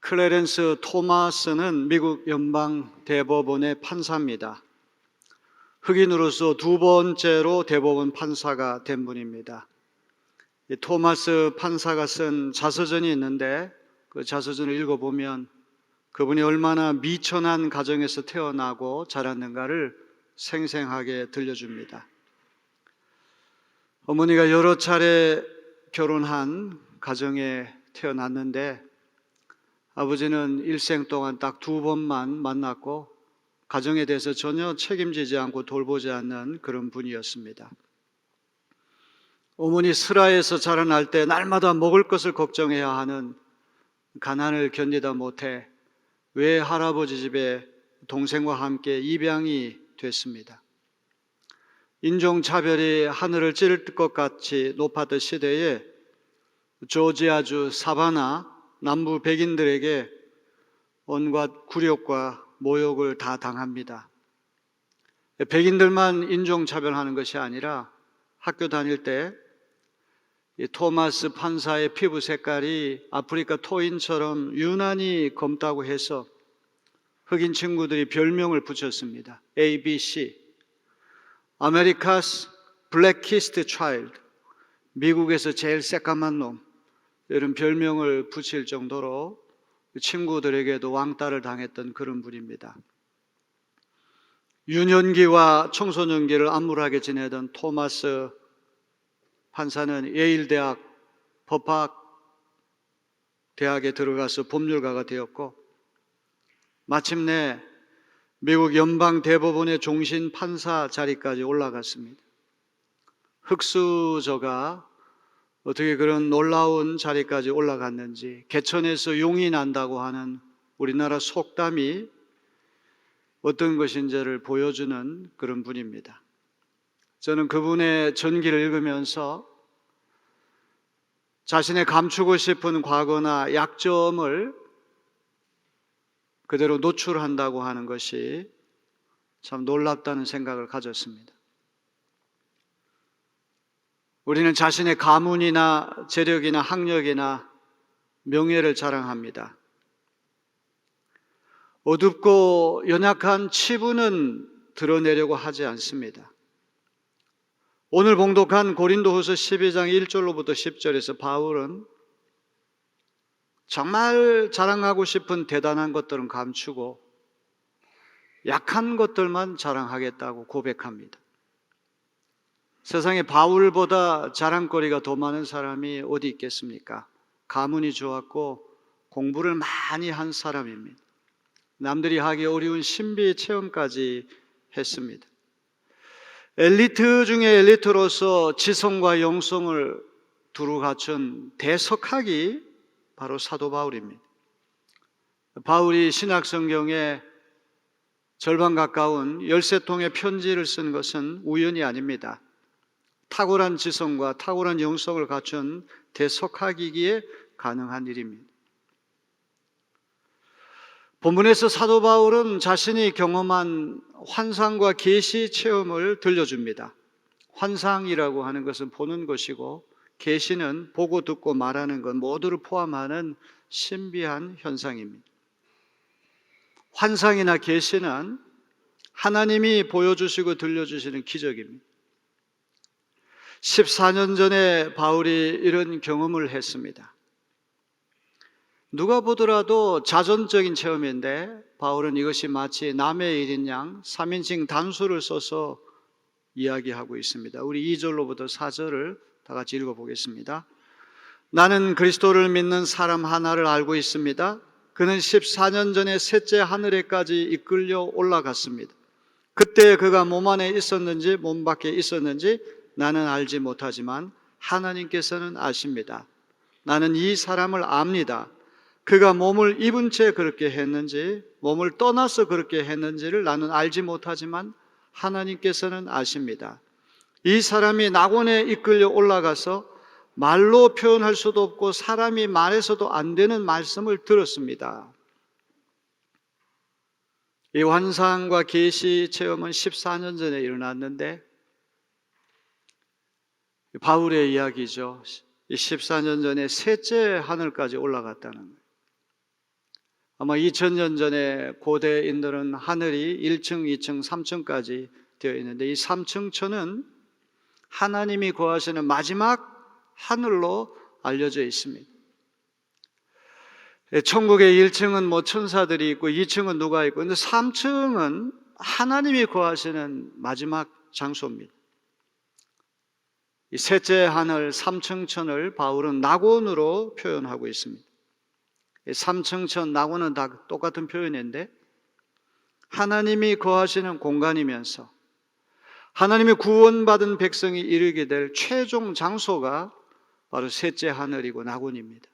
클래렌스 토마스는 미국 연방대법원의 판사입니다. 흑인으로서 두 번째로 대법원 판사가 된 분입니다. 토마스 판사가 쓴 자서전이 있는데 그 자서전을 읽어보면 그분이 얼마나 미천한 가정에서 태어나고 자랐는가를 생생하게 들려줍니다. 어머니가 여러 차례 결혼한 가정에 태어났는데 아버지는 일생 동안 딱 두 번만 만났고 가정에 대해서 전혀 책임지지 않고 돌보지 않는 그런 분이었습니다. 어머니 슬하에서 자라날 때 날마다 먹을 것을 걱정해야 하는 가난을 견디다 못해 외할아버지 집에 동생과 함께 입양이 됐습니다. 인종차별이 하늘을 찌를 것 같이 높았던 시대에 조지아주 사바나 남부 백인들에게 온갖 굴욕과 모욕을 다 당합니다. 백인들만 인종차별하는 것이 아니라 학교 다닐 때 토마스 판사의 피부 색깔이 아프리카 토인처럼 유난히 검다고 해서 흑인 친구들이 별명을 붙였습니다. ABC, America's Blackest Child, 미국에서 제일 새까만 놈, 이런 별명을 붙일 정도로 친구들에게도 왕따를 당했던 그런 분입니다. 유년기와 청소년기를 암울하게 지내던 토마스 판사는 예일대학 법학대학에 들어가서 법률가가 되었고 마침내 미국 연방대법원의 종신 판사 자리까지 올라갔습니다. 흑수저가 어떻게 그런 놀라운 자리까지 올라갔는지, 개천에서 용이 난다고 하는 우리나라 속담이 어떤 것인지를 보여주는 그런 분입니다. 저는 그분의 전기를 읽으면서 자신의 감추고 싶은 과거나 약점을 그대로 노출한다고 하는 것이 참 놀랍다는 생각을 가졌습니다. 우리는 자신의 가문이나 재력이나 학력이나 명예를 자랑합니다. 어둡고 연약한 치부는 드러내려고 하지 않습니다. 오늘 봉독한 고린도후서 12장 1절로부터 10절에서 바울은 정말 자랑하고 싶은 대단한 것들은 감추고 약한 것들만 자랑하겠다고 고백합니다. 세상에 바울보다 자랑거리가 더 많은 사람이 어디 있겠습니까? 가문이 좋았고 공부를 많이 한 사람입니다. 남들이 하기 어려운 신비 체험까지 했습니다. 엘리트 중에 엘리트로서 지성과 영성을 두루 갖춘 대석학이 바로 사도 바울입니다. 바울이 신약성경에 절반 가까운 13통의 편지를 쓴 것은 우연이 아닙니다. 탁월한 지성과 탁월한 영성을 갖춘 대석학이기에 가능한 일입니다. 본문에서 사도 바울은 자신이 경험한 환상과 계시 체험을 들려줍니다. 환상이라고 하는 것은 보는 것이고 계시는 보고 듣고 말하는 것 모두를 포함하는 신비한 현상입니다. 환상이나 계시는 하나님이 보여주시고 들려주시는 기적입니다. 14년 전에 바울이 이런 경험을 했습니다. 누가 보더라도 자전적인 체험인데 바울은 이것이 마치 남의 일인 양 3인칭 단수를 써서 이야기하고 있습니다. 우리 2절로부터 4절을 다 같이 읽어보겠습니다. 나는 그리스도를 믿는 사람 하나를 알고 있습니다. 그는 14년 전에 셋째 하늘에까지 이끌려 올라갔습니다. 그때 그가 몸 안에 있었는지 몸 밖에 있었는지 나는 알지 못하지만 하나님께서는 아십니다. 나는 이 사람을 압니다. 그가 몸을 입은 채 그렇게 했는지 몸을 떠나서 그렇게 했는지를 나는 알지 못하지만 하나님께서는 아십니다. 이 사람이 낙원에 이끌려 올라가서 말로 표현할 수도 없고 사람이 말해서도 안 되는 말씀을 들었습니다. 이 환상과 계시 체험은 14년 전에 일어났는데 바울의 이야기죠. 14년 전에 셋째 하늘까지 올라갔다는 거예요. 아마 2000년 전에 고대인들은 하늘이 1층, 2층, 3층까지 되어 있는데 이 3층천은 하나님이 거하시는 마지막 하늘로 알려져 있습니다. 천국의 1층은 뭐 천사들이 있고 2층은 누가 있고, 근데 3층은 하나님이 거하시는 마지막 장소입니다. 이 셋째 하늘 3층천을 바울은 낙원으로 표현하고 있습니다. 3층천 낙원은 다 똑같은 표현인데 하나님이 거하시는 공간이면서 하나님의 구원받은 백성이 이르게 될 최종 장소가 바로 셋째 하늘이고 낙원입니다.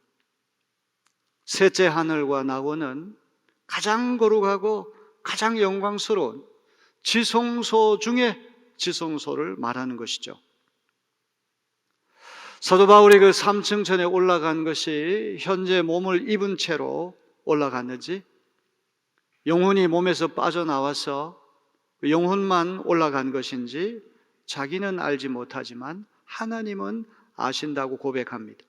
셋째 하늘과 낙원은 가장 거룩하고 가장 영광스러운 지성소 중에 지성소를 말하는 것이죠. 사도 바울이 그 3층천에 올라간 것이 현재 몸을 입은 채로 올라갔는지, 영혼이 몸에서 빠져나와서 영혼만 올라간 것인지 자기는 알지 못하지만 하나님은 아신다고 고백합니다.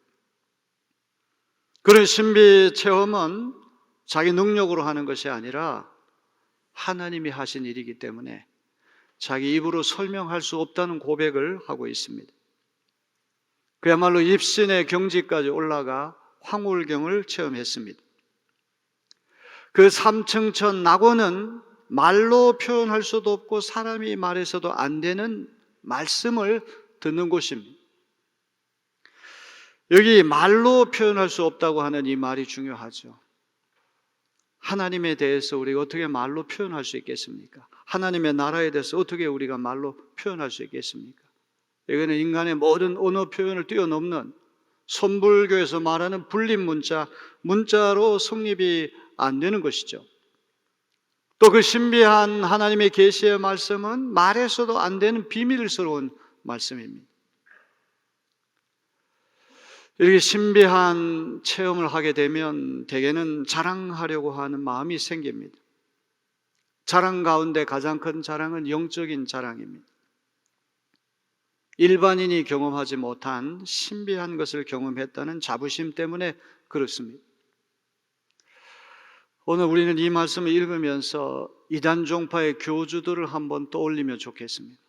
그런 신비 체험은 자기 능력으로 하는 것이 아니라 하나님이 하신 일이기 때문에 자기 입으로 설명할 수 없다는 고백을 하고 있습니다. 그야말로 입신의 경지까지 올라가 황홀경을 체험했습니다. 그 3층천 낙원은 말로 표현할 수도 없고 사람이 말해서도 안 되는 말씀을 듣는 곳입니다. 여기 말로 표현할 수 없다고 하는 이 말이 중요하죠. 하나님에 대해서 우리가 어떻게 말로 표현할 수 있겠습니까? 하나님의 나라에 대해서 어떻게 우리가 말로 표현할 수 있겠습니까? 이거는 인간의 모든 언어 표현을 뛰어넘는 선불교에서 말하는 불림 문자로 성립이 안 되는 것이죠. 또 그 신비한 하나님의 계시의 말씀은 말해서도 안 되는 비밀스러운 말씀입니다. 이렇게 신비한 체험을 하게 되면 대개는 자랑하려고 하는 마음이 생깁니다. 자랑 가운데 가장 큰 자랑은 영적인 자랑입니다. 일반인이 경험하지 못한 신비한 것을 경험했다는 자부심 때문에 그렇습니다. 오늘 우리는 이 말씀을 읽으면서 이단 종파의 교주들을 한번 떠올리면 좋겠습니다.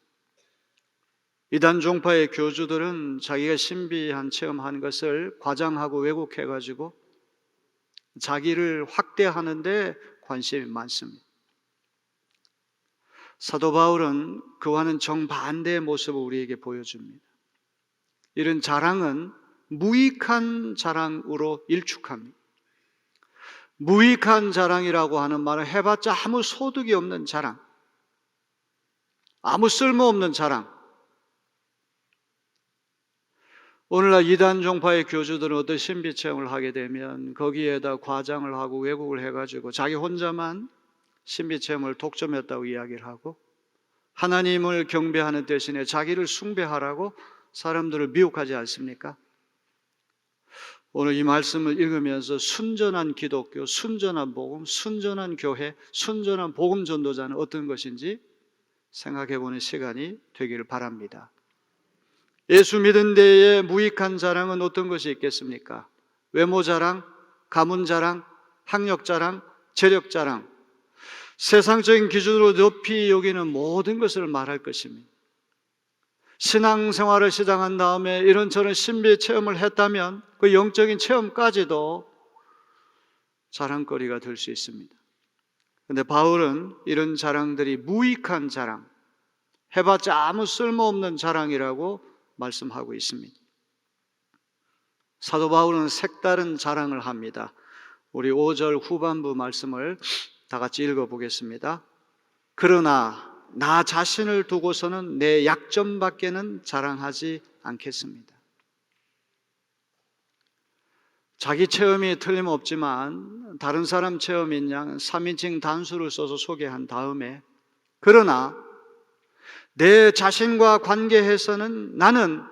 이단 종파의 교주들은 자기가 신비한 체험한 것을 과장하고 왜곡해가지고 자기를 확대하는데 관심이 많습니다. 사도 바울은 그와는 정반대의 모습을 우리에게 보여줍니다. 이런 자랑은 무익한 자랑으로 일축합니다. 무익한 자랑이라고 하는 말은 해봤자 아무 소득이 없는 자랑, 아무 쓸모없는 자랑. 오늘날 이단 종파의 교주들은 어떤 신비 체험을 하게 되면 거기에다 과장을 하고 왜곡을 해가지고 자기 혼자만 신비 체험을 독점했다고 이야기를 하고 하나님을 경배하는 대신에 자기를 숭배하라고 사람들을 미혹하지 않습니까? 오늘 이 말씀을 읽으면서 순전한 기독교, 순전한 복음, 순전한 교회, 순전한 복음 전도자는 어떤 것인지 생각해보는 시간이 되기를 바랍니다. 예수 믿은 데에 무익한 자랑은 어떤 것이 있겠습니까? 외모 자랑, 가문 자랑, 학력 자랑, 재력 자랑, 세상적인 기준으로 높이 여기는 모든 것을 말할 것입니다. 신앙생활을 시작한 다음에 이런저런 신비 체험을 했다면 그 영적인 체험까지도 자랑거리가 될 수 있습니다. 그런데 바울은 이런 자랑들이 무익한 자랑, 해봤자 아무 쓸모없는 자랑이라고 말씀하고 있습니다. 사도 바울은 색다른 자랑을 합니다. 우리 5절 후반부 말씀을 다 같이 읽어보겠습니다. 그러나 나 자신을 두고서는 내 약점밖에는 자랑하지 않겠습니다. 자기 체험이 틀림없지만 다른 사람 체험인 양 3인칭 단수를 써서 소개한 다음에 그러나 내 자신과 관계해서는 나는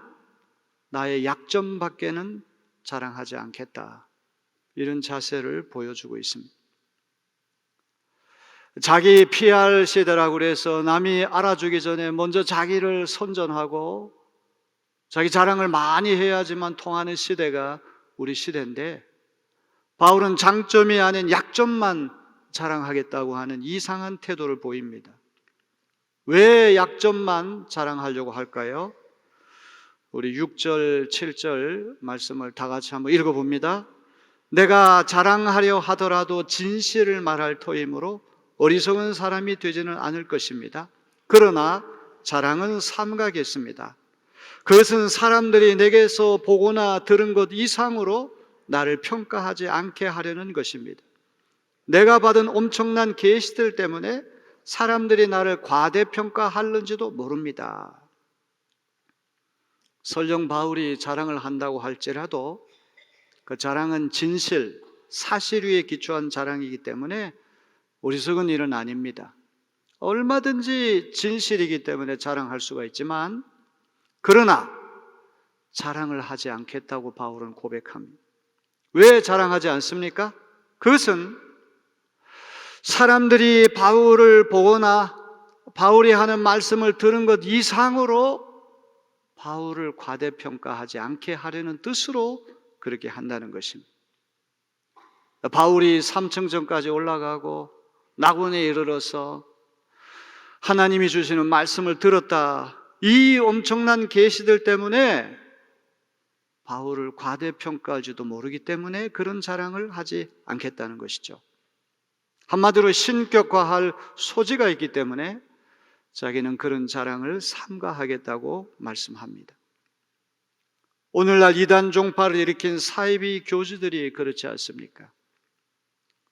나의 약점밖에는 자랑하지 않겠다. 이런 자세를 보여주고 있습니다. 자기 PR 시대라고 그래서 남이 알아주기 전에 먼저 자기를 선전하고 자기 자랑을 많이 해야지만 통하는 시대가 우리 시대인데 바울은 장점이 아닌 약점만 자랑하겠다고 하는 이상한 태도를 보입니다. 왜 약점만 자랑하려고 할까요? 우리 6절, 7절 말씀을 다 같이 한번 읽어봅니다. 내가 자랑하려 하더라도 진실을 말할 터이므로 어리석은 사람이 되지는 않을 것입니다. 그러나 자랑은 삼가겠습니다. 그것은 사람들이 내게서 보거나 들은 것 이상으로 나를 평가하지 않게 하려는 것입니다. 내가 받은 엄청난 계시들 때문에 사람들이 나를 과대평가하는지도 모릅니다. 설령 바울이 자랑을 한다고 할지라도 그 자랑은 진실, 사실 위에 기초한 자랑이기 때문에 어리석은 일은 아닙니다. 얼마든지 진실이기 때문에 자랑할 수가 있지만, 그러나 자랑을 하지 않겠다고 바울은 고백합니다. 왜 자랑하지 않습니까? 그것은 사람들이 바울을 보거나 바울이 하는 말씀을 들은 것 이상으로 바울을 과대평가하지 않게 하려는 뜻으로 그렇게 한다는 것입니다. 바울이 삼층전까지 올라가고 낙원에 이르러서 하나님이 주시는 말씀을 들었다, 이 엄청난 계시들 때문에 바울을 과대평가할지도 모르기 때문에 그런 자랑을 하지 않겠다는 것이죠. 한마디로 신격화할 소지가 있기 때문에 자기는 그런 자랑을 삼가하겠다고 말씀합니다. 오늘날 이단 종파를 일으킨 사이비 교주들이 그렇지 않습니까?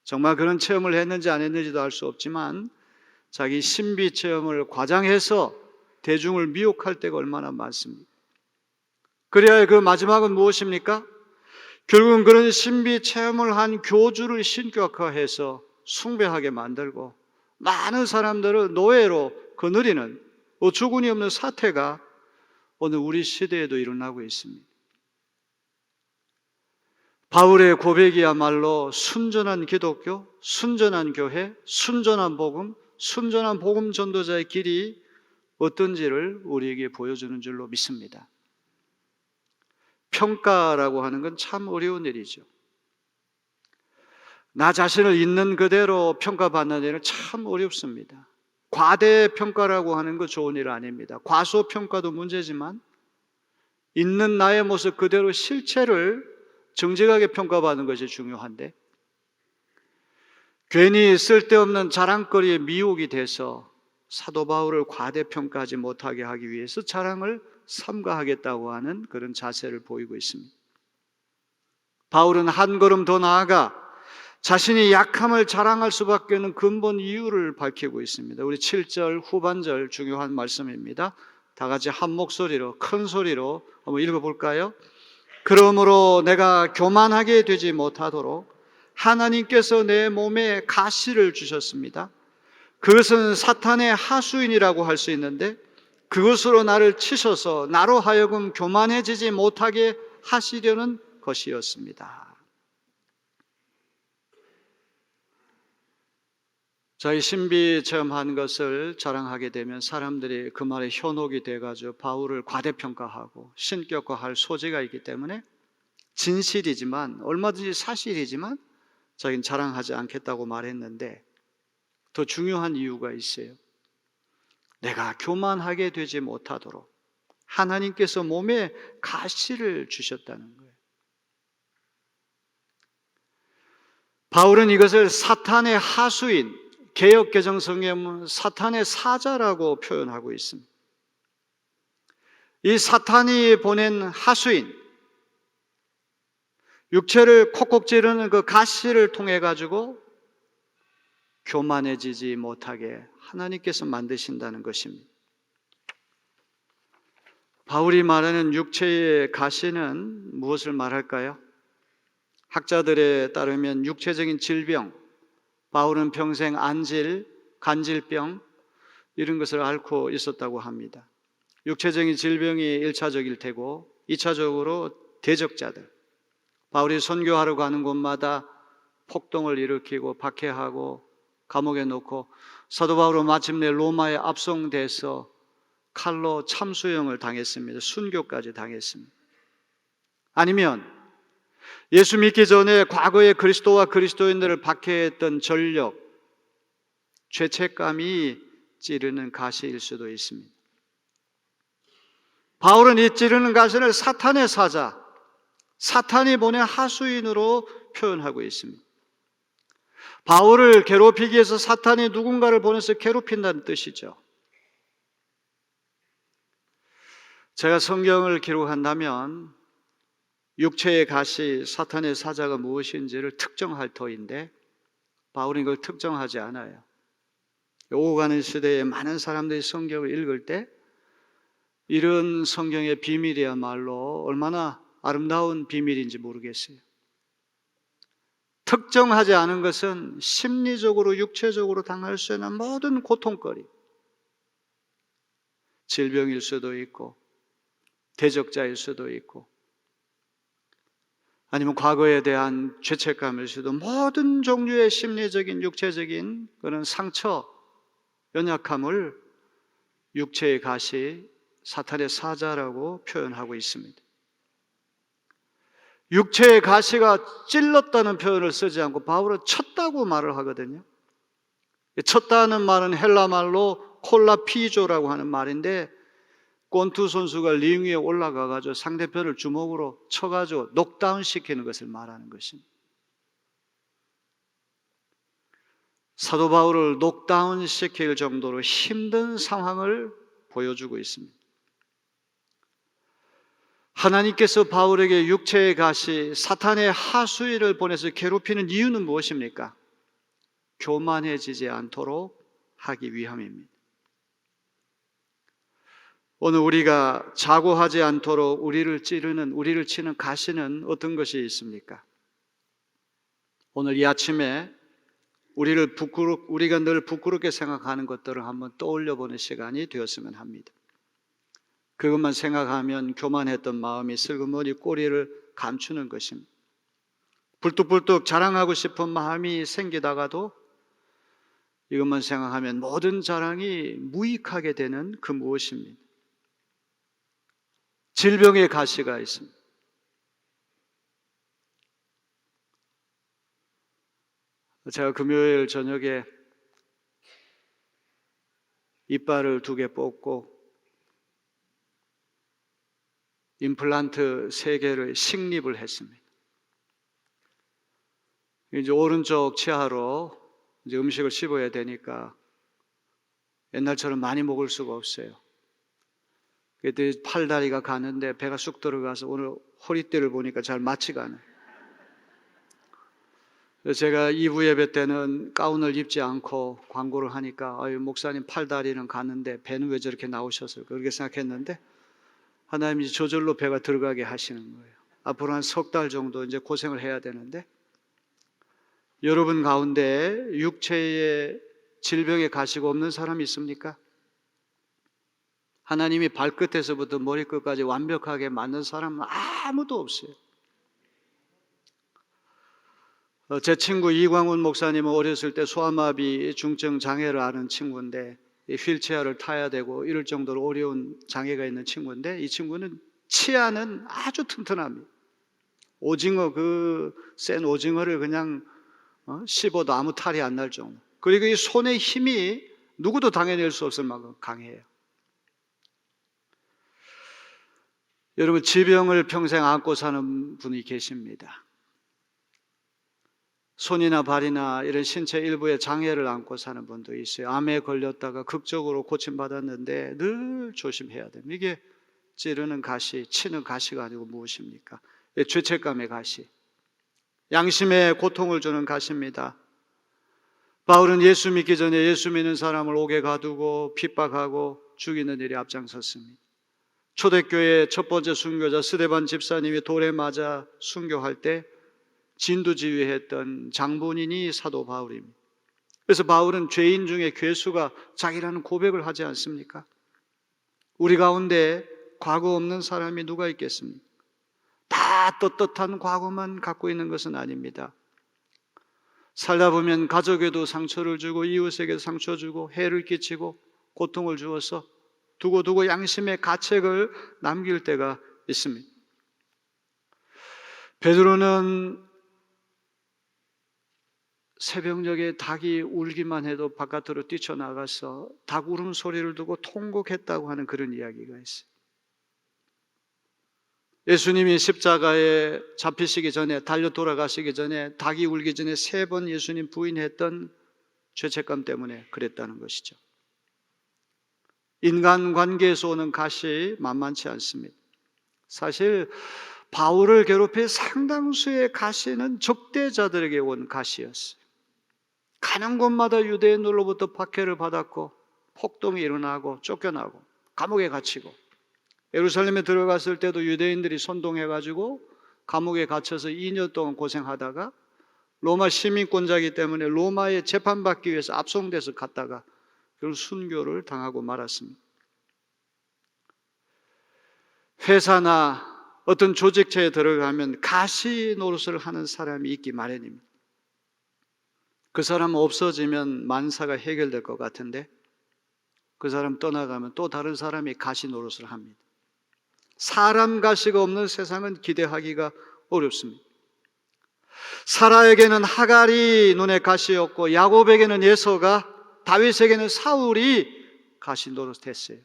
정말 그런 체험을 했는지 안 했는지도 알 수 없지만 자기 신비 체험을 과장해서 대중을 미혹할 때가 얼마나 많습니다. 그래야 그 마지막은 무엇입니까? 결국은 그런 신비 체험을 한 교주를 신격화해서 숭배하게 만들고 많은 사람들을 노예로 거느리는 주군이 없는 사태가 오늘 우리 시대에도 일어나고 있습니다. 바울의 고백이야말로 순전한 기독교, 순전한 교회, 순전한 복음 전도자의 길이 어떤지를 우리에게 보여주는 줄로 믿습니다. 평가라고 하는 건 참 어려운 일이죠. 나 자신을 있는 그대로 평가받는 일은 참 어렵습니다. 과대평가라고 하는 거 좋은 일 아닙니다. 과소평가도 문제지만 있는 나의 모습 그대로 실체를 정직하게 평가받는 것이 중요한데, 괜히 쓸데없는 자랑거리에 미혹이 돼서 사도 바울을 과대평가하지 못하게 하기 위해서 자랑을 삼가하겠다고 하는 그런 자세를 보이고 있습니다. 바울은 한 걸음 더 나아가 자신이 약함을 자랑할 수밖에 없는 근본 이유를 밝히고 있습니다. 우리 7절 후반절 중요한 말씀입니다. 다 같이 한 목소리로, 큰 소리로 한번 읽어볼까요? 그러므로 내가 교만하게 되지 못하도록 하나님께서 내 몸에 가시를 주셨습니다. 그것은 사탄의 하수인이라고 할 수 있는데 그것으로 나를 치셔서 나로 하여금 교만해지지 못하게 하시려는 것이었습니다. 자기 신비 체험한 것을 자랑하게 되면 사람들이 그 말에 현혹이 돼가지고 바울을 과대평가하고 신격화할 소지가 있기 때문에 진실이지만, 얼마든지 사실이지만 자기는 자랑하지 않겠다고 말했는데 더 중요한 이유가 있어요. 내가 교만하게 되지 못하도록 하나님께서 몸에 가시를 주셨다는 거예요. 바울은 이것을 사탄의 하수인, 개역개정성경은 사탄의 사자라고 표현하고 있습니다. 이 사탄이 보낸 하수인, 육체를 콕콕 찌르는 그 가시를 통해 가지고 교만해지지 못하게 하나님께서 만드신다는 것입니다. 바울이 말하는 육체의 가시는 무엇을 말할까요? 학자들에 따르면 육체적인 질병, 바울은 평생 안질, 간질병 이런 것을 앓고 있었다고 합니다. 육체적인 질병이 1차적일 테고 2차적으로 대적자들, 바울이 선교하러 가는 곳마다 폭동을 일으키고 박해하고 감옥에 놓고 사도 바울은 마침내 로마에 압송돼서 칼로 참수형을 당했습니다. 순교까지 당했습니다. 아니면 예수 믿기 전에 과거의 그리스도와 그리스도인들을 박해했던 전력, 죄책감이 찌르는 가시일 수도 있습니다. 바울은 이 찌르는 가시를 사탄의 사자, 사탄이 보낸 하수인으로 표현하고 있습니다. 바울을 괴롭히기 위해서 사탄이 누군가를 보내서 괴롭힌다는 뜻이죠. 제가 성경을 기록한다면 육체의 가시, 사탄의 사자가 무엇인지를 특정할 터인데 바울은 이걸 특정하지 않아요. 오고 가는 시대에 많은 사람들이 성경을 읽을 때 이런 성경의 비밀이야말로 얼마나 아름다운 비밀인지 모르겠어요. 특정하지 않은 것은 심리적으로, 육체적으로 당할 수 있는 모든 고통거리, 질병일 수도 있고 대적자일 수도 있고 아니면 과거에 대한 죄책감일 수도, 모든 종류의 심리적인, 육체적인 그런 상처, 연약함을 육체의 가시, 사탄의 사자라고 표현하고 있습니다. 육체의 가시가 찔렀다는 표현을 쓰지 않고 바울은 쳤다고 말을 하거든요. 쳤다는 말은 헬라 말로 콜라피조라고 하는 말인데, 권투 선수가 링 위에 올라가가지고 상대편을 주먹으로 쳐가지고 녹다운 시키는 것을 말하는 것입니다. 사도 바울을 녹다운 시킬 정도로 힘든 상황을 보여주고 있습니다. 하나님께서 바울에게 육체의 가시, 사탄의 하수위를 보내서 괴롭히는 이유는 무엇입니까? 교만해지지 않도록 하기 위함입니다. 오늘 우리가 자고하지 않도록 우리를 치는 가시는 어떤 것이 있습니까? 오늘 이 아침에 우리가 늘 부끄럽게 생각하는 것들을 한번 떠올려 보는 시간이 되었으면 합니다. 그것만 생각하면 교만했던 마음이 슬그머니 꼬리를 감추는 것입니다. 불뚝불뚝 자랑하고 싶은 마음이 생기다가도 이것만 생각하면 모든 자랑이 무익하게 되는 그 무엇입니다. 질병의 가시가 있습니다. 제가 금요일 저녁에 이빨을 2개 뽑고 임플란트 3개를 식립을 했습니다. 이제 오른쪽 치아로 이제 음식을 씹어야 되니까 옛날처럼 많이 먹을 수가 없어요. 그때 팔다리가 가는데 배가 쑥 들어가서 오늘 허리띠를 보니까 잘 맞지가 않아요. 제가 2부 예배 때는 가운을 입지 않고 광고를 하니까 목사님 팔다리는 가는데 배는 왜 저렇게 나오셨을까 그렇게 생각했는데 하나님이 저절로 배가 들어가게 하시는 거예요. 앞으로 한 3달 정도 이제 고생을 해야 되는데, 여러분 가운데 육체의 질병에 가시가 없는 사람이 있습니까? 하나님이 발끝에서부터 머리끝까지 완벽하게 만든 사람은 아무도 없어요. 제 친구 이광훈 목사님은 어렸을 때 소아마비 중증 장애를 앓은 친구인데 휠체어를 타야 되고 이럴 정도로 어려운 장애가 있는 친구인데, 이 친구는 치아는 아주 튼튼합니다. 오징어, 그 센 오징어를 그냥 씹어도 아무 탈이 안 날 정도. 그리고 이 손의 힘이 누구도 당해낼 수 없을 만큼 강해요. 여러분, 질병을 평생 안고 사는 분이 계십니다. 손이나 발이나 이런 신체 일부의 장애를 안고 사는 분도 있어요. 암에 걸렸다가 극적으로 고침받았는데 늘 조심해야 됩니다. 이게 찌르는 가시, 치는 가시가 아니고 무엇입니까? 죄책감의 가시, 양심의 고통을 주는 가시입니다. 바울은 예수 믿기 전에 예수 믿는 사람을 옥에 가두고 핍박하고 죽이는 일에 앞장섰습니다. 초대교회 첫 번째 순교자 스데반 집사님이 돌에 맞아 순교할 때 진두지휘했던 장본인이 사도 바울입니다. 그래서 바울은 죄인 중에 괴수가 자기라는 고백을 하지 않습니까? 우리 가운데 과거 없는 사람이 누가 있겠습니까? 다 떳떳한 과거만 갖고 있는 것은 아닙니다. 살다 보면 가족에도 상처를 주고 이웃에게도 상처 주고 해를 끼치고 고통을 주어서 두고두고 양심의 가책을 남길 때가 있습니다. 베드로는 새벽녘에 닭이 울기만 해도 바깥으로 뛰쳐나가서 닭 울음 소리를 듣고 통곡했다고 하는 그런 이야기가 있어요. 예수님이 십자가에 잡히시기 전에, 달려 돌아가시기 전에, 닭이 울기 전에 3번 예수님 부인했던 죄책감 때문에 그랬다는 것이죠. 인간관계에서 오는 가시 만만치 않습니다. 사실 바울을 괴롭힌 상당수의 가시는 적대자들에게 온 가시였어요. 가는 곳마다 유대인들로부터 박해를 받았고, 폭동이 일어나고 쫓겨나고 감옥에 갇히고, 예루살렘에 들어갔을 때도 유대인들이 선동해가지고 감옥에 갇혀서 2년 동안 고생하다가 로마 시민권자이기 때문에 로마에 재판받기 위해서 압송돼서 갔다가 결국 순교를 당하고 말았습니다. 회사나 어떤 조직체에 들어가면 가시 노릇을 하는 사람이 있기 마련입니다. 그 사람 없어지면 만사가 해결될 것 같은데 그 사람 떠나가면 또 다른 사람이 가시 노릇을 합니다. 사람 가시가 없는 세상은 기대하기가 어렵습니다. 사라에게는 하갈이 눈에 가시였고, 야곱에게는 에서가, 다윗에게는 사울이 가시 노릇했어요.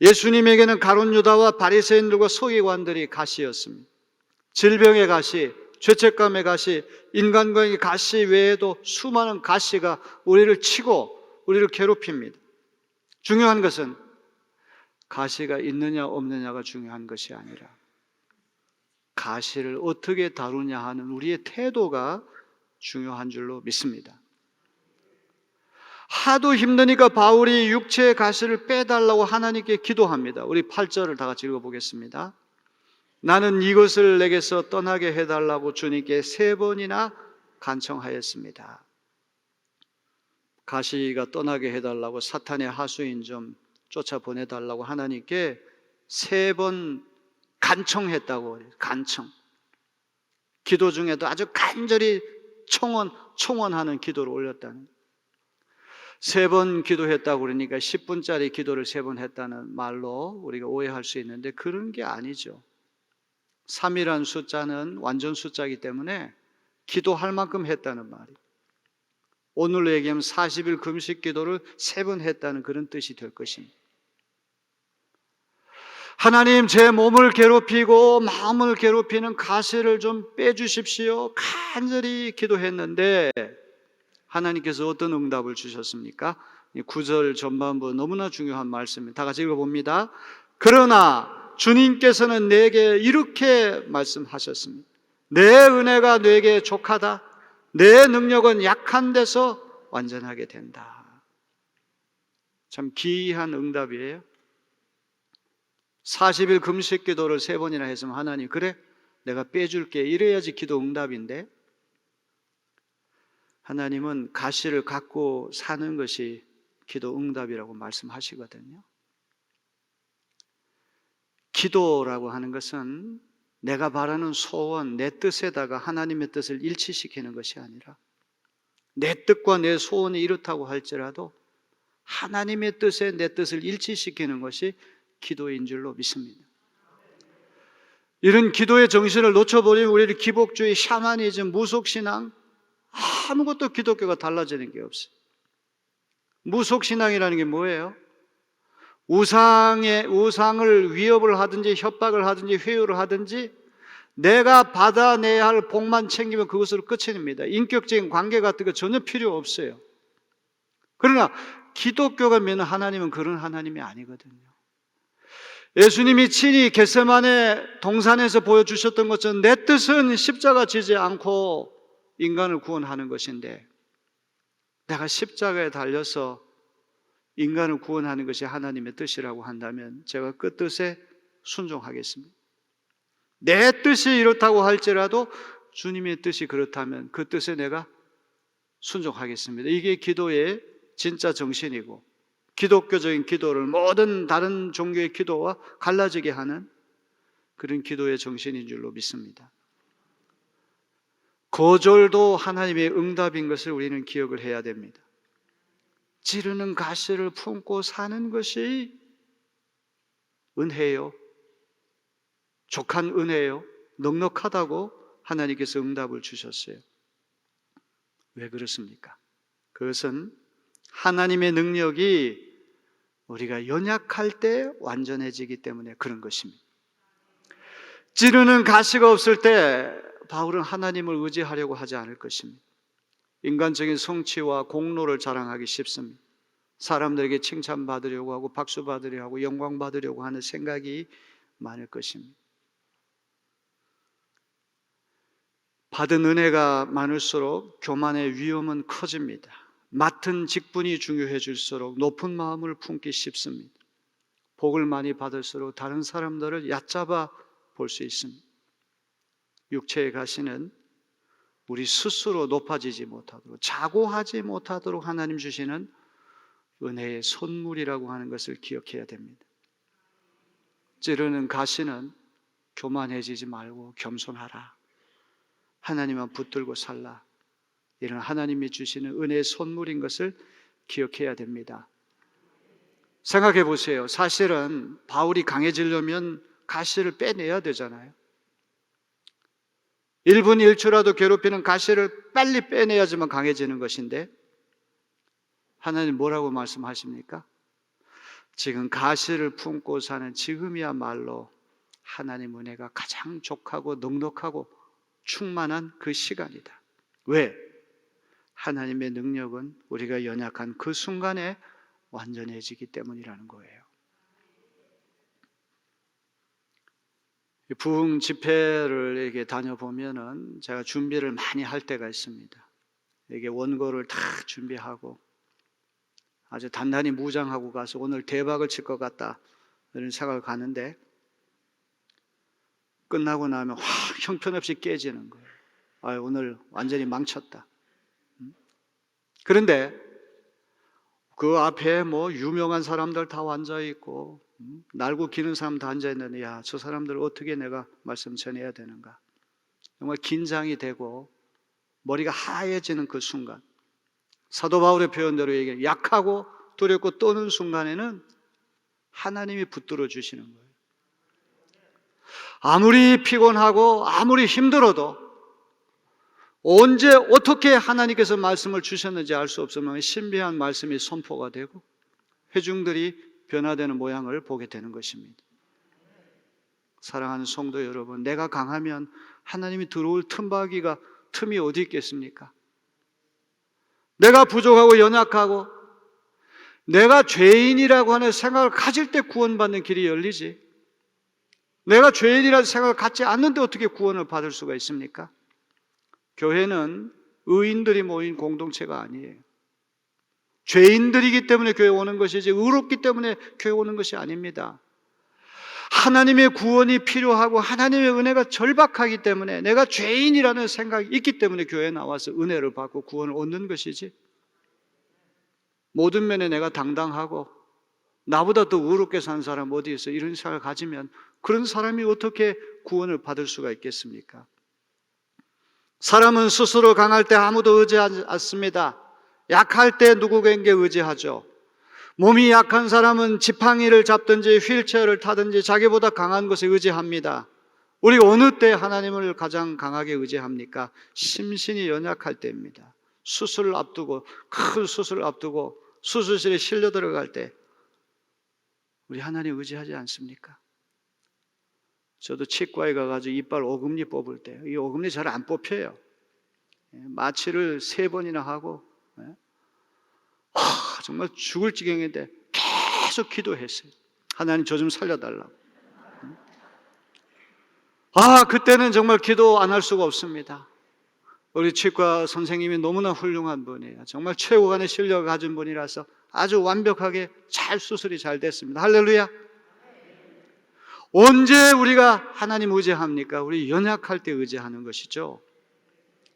예수님에게는 가룟 유다와 바리새인들과 서기관들이 가시였습니다. 질병의 가시, 죄책감의 가시, 인간관계의 가시 외에도 수많은 가시가 우리를 치고 우리를 괴롭힙니다. 중요한 것은 가시가 있느냐 없느냐가 중요한 것이 아니라 가시를 어떻게 다루냐 하는 우리의 태도가 중요한 줄로 믿습니다. 하도 힘드니까 바울이 육체의 가시를 빼달라고 하나님께 기도합니다. 우리 8절을 다 같이 읽어보겠습니다. 나는 이것을 내게서 떠나게 해달라고 주님께 3번이나 간청하였습니다. 가시가 떠나게 해달라고, 사탄의 하수인 좀 쫓아보내달라고 하나님께 3번 간청했다고. 간청. 기도 중에도 아주 간절히 청원하는 기도를 올렸다는. 3번 기도했다고 그러니까 10분짜리 기도를 3번 했다는 말로 우리가 오해할 수 있는데 그런 게 아니죠. 3이라는 숫자는 완전 숫자이기 때문에 기도할 만큼 했다는 말이에요. 오늘로 얘기하면 40일 금식 기도를 3번 했다는 그런 뜻이 될 것입니다. 하나님, 제 몸을 괴롭히고 마음을 괴롭히는 가시를 좀 빼주십시오. 간절히 기도했는데 하나님께서 어떤 응답을 주셨습니까? 9절 전반부 너무나 중요한 말씀입니다. 다 같이 읽어봅니다. 그러나 주님께서는 내게 이렇게 말씀하셨습니다. 내 은혜가 내게 족하다. 내 능력은 약한 데서 완전하게 된다. 참 기이한 응답이에요. 40일 금식 기도를 3번이나 했으면 하나님, 그래? 내가 빼줄게. 이래야지 기도 응답인데 하나님은 가시를 갖고 사는 것이 기도 응답이라고 말씀하시거든요. 기도라고 하는 것은 내가 바라는 소원, 내 뜻에다가 하나님의 뜻을 일치시키는 것이 아니라 내 뜻과 내 소원이 이렇다고 할지라도 하나님의 뜻에 내 뜻을 일치시키는 것이 기도인 줄로 믿습니다. 이런 기도의 정신을 놓쳐버리면 우리는 기복주의, 샤머니즘, 무속신앙, 아무것도 기독교가 달라지는 게 없어요. 무속신앙이라는 게 뭐예요? 우상을 위협을 하든지 협박을 하든지 회유를 하든지 내가 받아내야 할 복만 챙기면 그것으로 끝이 납니다. 인격적인 관계 같은 거 전혀 필요 없어요. 그러나 기독교가 믿는 하나님은 그런 하나님이 아니거든요. 예수님이 친히 겟세마네 동산에서 보여주셨던 것처럼 내 뜻은 십자가 지지 않고 인간을 구원하는 것인데 내가 십자가에 달려서 인간을 구원하는 것이 하나님의 뜻이라고 한다면 제가 그 뜻에 순종하겠습니다. 내 뜻이 이렇다고 할지라도 주님의 뜻이 그렇다면 그 뜻에 내가 순종하겠습니다. 이게 기도의 진짜 정신이고 기독교적인 기도를 모든 다른 종교의 기도와 갈라지게 하는 그런 기도의 정신인 줄로 믿습니다. 거절도 하나님의 응답인 것을 우리는 기억을 해야 됩니다. 찌르는 가시를 품고 사는 것이 은혜요? 족한 은혜요? 넉넉하다고 하나님께서 응답을 주셨어요. 왜 그렇습니까? 그것은 하나님의 능력이 우리가 연약할 때 완전해지기 때문에 그런 것입니다. 찌르는 가시가 없을 때 바울은 하나님을 의지하려고 하지 않을 것입니다. 인간적인 성취와 공로를 자랑하기 쉽습니다. 사람들에게 칭찬받으려고 하고 박수 받으려고 하고 영광 받으려고 하는 생각이 많을 것입니다. 받은 은혜가 많을수록 교만의 위험은 커집니다. 맡은 직분이 중요해질수록 높은 마음을 품기 쉽습니다. 복을 많이 받을수록 다른 사람들을 얕잡아 볼 수 있습니다. 육체의 가시는 우리 스스로 높아지지 못하도록, 자고하지 못하도록 하나님 주시는 은혜의 선물이라고 하는 것을 기억해야 됩니다. 찌르는 가시는 교만해지지 말고 겸손하라, 하나님만 붙들고 살라, 이런 하나님이 주시는 은혜의 선물인 것을 기억해야 됩니다. 생각해 보세요. 사실은 바울이 강해지려면 가시를 빼내야 되잖아요. 1분 1초라도 괴롭히는 가시를 빨리 빼내야지만 강해지는 것인데 하나님 뭐라고 말씀하십니까? 지금 가시를 품고 사는 지금이야말로 하나님 은혜가 가장 족하고 넉넉하고 충만한 그 시간이다. 왜? 하나님의 능력은 우리가 연약한 그 순간에 완전해지기 때문이라는 거예요. 부흥 집회를 이렇게 다녀보면은 제가 준비를 많이 할 때가 있습니다. 이게 원고를 다 준비하고 아주 단단히 무장하고 가서 오늘 대박을 칠 것 같다 이런 생각을 가는데 끝나고 나면 확 형편없이 깨지는 거예요. 오늘 완전히 망쳤다. 그런데 그 앞에 뭐 유명한 사람들 다 앉아 있고 날고 기는 사람 다 앉아 있는데 야, 저 사람들 어떻게 내가 말씀 전해야 되는가? 정말 긴장이 되고 머리가 하얘지는 그 순간, 사도 바울의 표현대로 얘기해 약하고 두렵고 떠는 순간에는 하나님이 붙들어 주시는 거예요. 아무리 피곤하고 아무리 힘들어도 언제 어떻게 하나님께서 말씀을 주셨는지 알 수 없으면 신비한 말씀이 선포가 되고 회중들이 변화되는 모양을 보게 되는 것입니다. 사랑하는 성도 여러분, 내가 강하면 하나님이 들어올 틈이 어디 있겠습니까? 내가 부족하고 연약하고 내가 죄인이라고 하는 생각을 가질 때 구원받는 길이 열리지, 내가 죄인이라는 생각을 갖지 않는데 어떻게 구원을 받을 수가 있습니까? 교회는 의인들이 모인 공동체가 아니에요. 죄인들이기 때문에 교회 오는 것이지 의롭기 때문에 교회 오는 것이 아닙니다. 하나님의 구원이 필요하고 하나님의 은혜가 절박하기 때문에 내가 죄인이라는 생각이 있기 때문에 교회에 나와서 은혜를 받고 구원을 얻는 것이지, 모든 면에 내가 당당하고 나보다 더 의롭게 산 사람 어디 있어 이런 생각을 가지면 그런 사람이 어떻게 구원을 받을 수가 있겠습니까? 사람은 스스로 강할 때 아무도 의지하지 않습니다. 약할 때 누구에게 의지하죠. 몸이 약한 사람은 지팡이를 잡든지 휠체어를 타든지 자기보다 강한 것에 의지합니다. 우리 어느 때 하나님을 가장 강하게 의지합니까? 심신이 연약할 때입니다. 수술을 앞두고, 큰 수술을 앞두고 수술실에 실려 들어갈 때 우리 하나님 의지하지 않습니까? 저도 치과에 가가지고 이빨 오금니 뽑을 때 이 오금니 잘 안 뽑혀요. 마취를 3번이나 하고 정말 죽을 지경인데 계속 기도했어요. 하나님 저 좀 살려달라고. 그때는 정말 기도 안 할 수가 없습니다. 우리 치과 선생님이 너무나 훌륭한 분이에요. 정말 최고간의 실력을 가진 분이라서 아주 완벽하게 잘 수술이 잘 됐습니다. 할렐루야. 언제 우리가 하나님 의지합니까? 우리 연약할 때 의지하는 것이죠.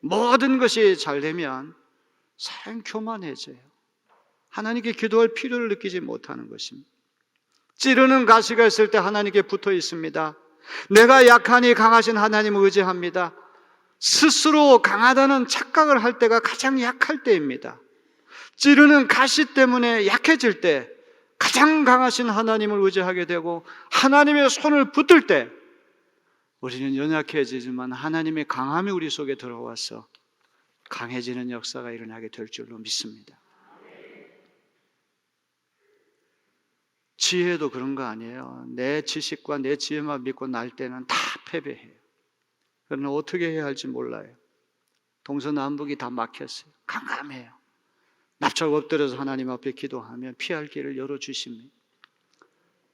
모든 것이 잘 되면 사람 교만해져요. 하나님께 기도할 필요를 느끼지 못하는 것입니다. 찌르는 가시가 있을 때 하나님께 붙어 있습니다. 내가 약하니 강하신 하나님을 의지합니다. 스스로 강하다는 착각을 할 때가 가장 약할 때입니다. 찌르는 가시 때문에 약해질 때 가장 강하신 하나님을 의지하게 되고 하나님의 손을 붙들 때 우리는 연약해지지만 하나님의 강함이 우리 속에 들어와서 강해지는 역사가 일어나게 될 줄로 믿습니다. 지혜도 그런 거 아니에요. 내 지식과 내 지혜만 믿고 날 때는 다 패배해요. 그러나 어떻게 해야 할지 몰라요. 동서남북이 다 막혔어요. 깜깜해요. 납작 엎드려서 하나님 앞에 기도하면 피할 길을 열어주십니다.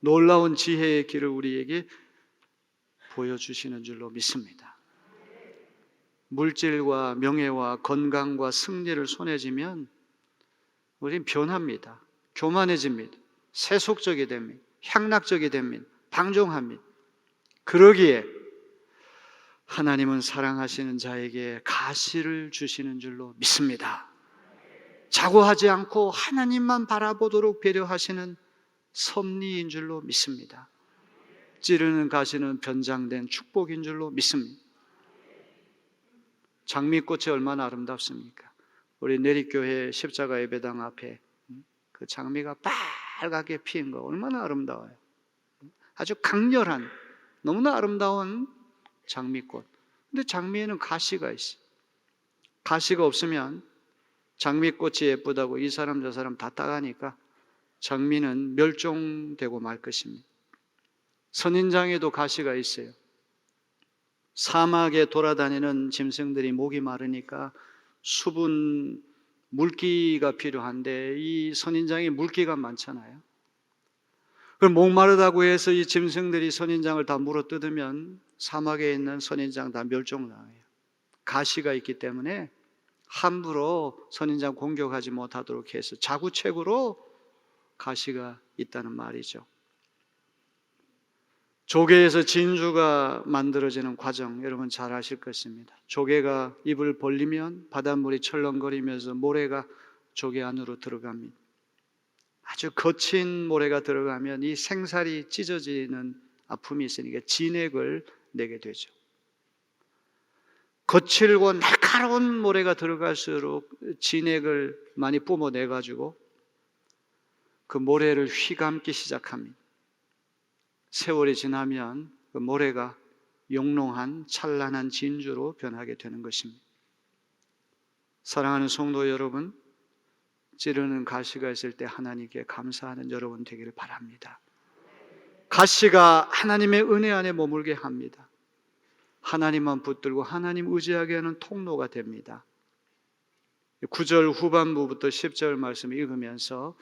놀라운 지혜의 길을 우리에게 보여주시는 줄로 믿습니다. 물질과 명예와 건강과 승리를 손에 쥐면 우린 변합니다. 교만해집니다. 세속적이 됩니다. 향락적이 됩니다. 방종합니다. 그러기에 하나님은 사랑하시는 자에게 가시를 주시는 줄로 믿습니다. 자고하지 않고 하나님만 바라보도록 배려하시는 섭리인 줄로 믿습니다. 찌르는 가시는 변장된 축복인 줄로 믿습니다. 장미꽃이 얼마나 아름답습니까? 우리 내리교회 십자가 예배당 앞에 그 장미가 빨갛게 피는 거 얼마나 아름다워요. 아주 강렬한 너무나 아름다운 장미꽃. 근데 장미에는 가시가 있어요. 가시가 없으면 장미꽃이 예쁘다고 이 사람 저 사람 다 따가니까 장미는 멸종되고 말 것입니다. 선인장에도 가시가 있어요. 사막에 돌아다니는 짐승들이 목이 마르니까 수분 물기가 필요한데 이 선인장에 물기가 많잖아요. 그럼 목마르다고 해서 이 짐승들이 선인장을 다 물어뜯으면 사막에 있는 선인장 다 멸종당해요. 가시가 있기 때문에 함부로 선인장 공격하지 못하도록 해서 자구책으로 가시가 있다는 말이죠. 조개에서 진주가 만들어지는 과정 여러분 잘 아실 것입니다. 조개가 입을 벌리면 바닷물이 철렁거리면서 모래가 조개 안으로 들어갑니다. 아주 거친 모래가 들어가면 이 생살이 찢어지는 아픔이 있으니까 진액을 내게 되죠. 거칠고 날카로운 모래가 들어갈수록 진액을 많이 뿜어내가지고 그 모래를 휘감기 시작합니다. 세월이 지나면 그 모래가 영롱한 찬란한 진주로 변하게 되는 것입니다. 사랑하는 성도 여러분, 찌르는 가시가 있을 때 하나님께 감사하는 여러분 되기를 바랍니다. 가시가 하나님의 은혜 안에 머물게 합니다. 하나님만 붙들고 하나님 의지하게 하는 통로가 됩니다. 9절 후반부부터 10절 말씀을 읽으면서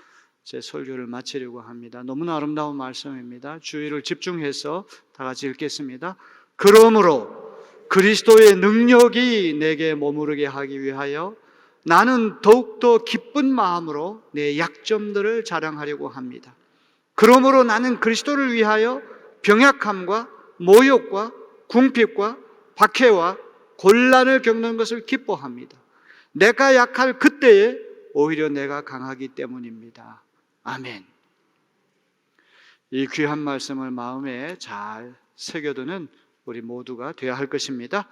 제 설교를 마치려고 합니다. 너무나 아름다운 말씀입니다. 주의를 집중해서 다 같이 읽겠습니다. 그러므로 그리스도의 능력이 내게 머무르게 하기 위하여 나는 더욱더 기쁜 마음으로 내 약점들을 자랑하려고 합니다. 그러므로 나는 그리스도를 위하여 병약함과 모욕과 궁핍과 박해와 곤란을 겪는 것을 기뻐합니다. 내가 약할 그때에 오히려 내가 강하기 때문입니다. 아멘. 이 귀한 말씀을 마음에 잘 새겨두는 우리 모두가 되어야 할 것입니다.